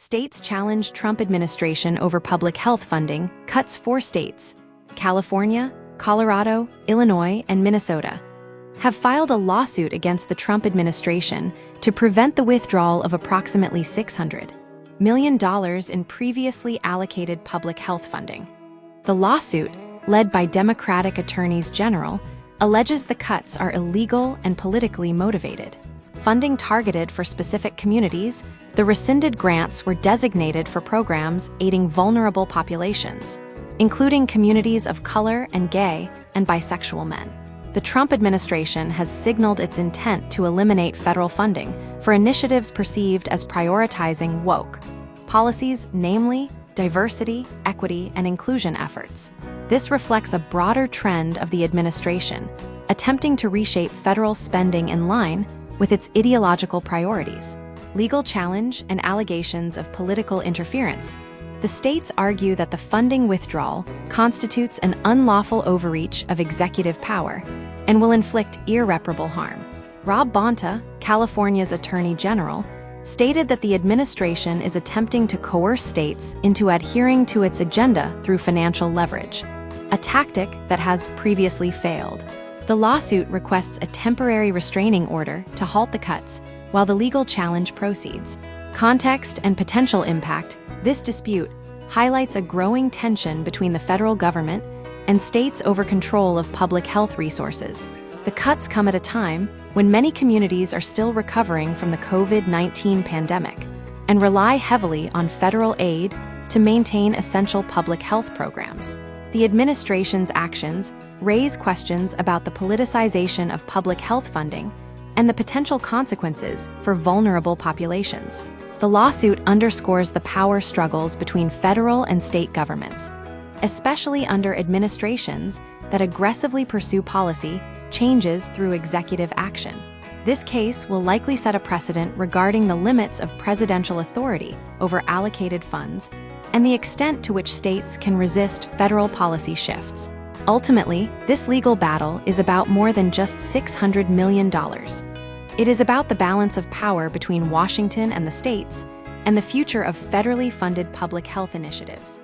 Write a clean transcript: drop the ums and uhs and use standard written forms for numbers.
States challenge Trump administration over public health funding, cuts 4 states, California, Colorado, Illinois, and Minnesota, have filed a lawsuit against the Trump administration to prevent the withdrawal of approximately $600 million in previously allocated public health funding. The lawsuit, led by Democratic attorneys general, alleges the cuts are illegal and politically motivated. Funding targeted for specific communities, the rescinded grants were designated for programs aiding vulnerable populations, including communities of color and gay and bisexual men. The Trump administration has signaled its intent to eliminate federal funding for initiatives perceived as prioritizing woke policies, namely diversity, equity, and inclusion efforts. This reflects a broader trend of the administration, attempting to reshape federal spending in line with its ideological priorities. Legal challenge and allegations of political interference. The states argue that the funding withdrawal constitutes an unlawful overreach of executive power and will inflict irreparable harm. Rob Bonta, California's Attorney General, stated that the administration is attempting to coerce states into adhering to its agenda through financial leverage, a tactic that has previously failed. The lawsuit requests a temporary restraining order to halt the cuts while the legal challenge proceeds. Context and potential impact. This dispute highlights a growing tension between the federal government and states over control of public health resources. The cuts come at a time when many communities are still recovering from the COVID-19 pandemic and rely heavily on federal aid to maintain essential public health programs. The administration's actions raise questions about the politicization of public health funding and the potential consequences for vulnerable populations. The lawsuit underscores the power struggles between federal and state governments, especially under administrations that aggressively pursue policy changes through executive action. This case will likely set a precedent regarding the limits of presidential authority over allocated funds and the extent to which states can resist federal policy shifts. Ultimately, this legal battle is about more than just $600 million. It is about the balance of power between Washington and the states and the future of federally funded public health initiatives.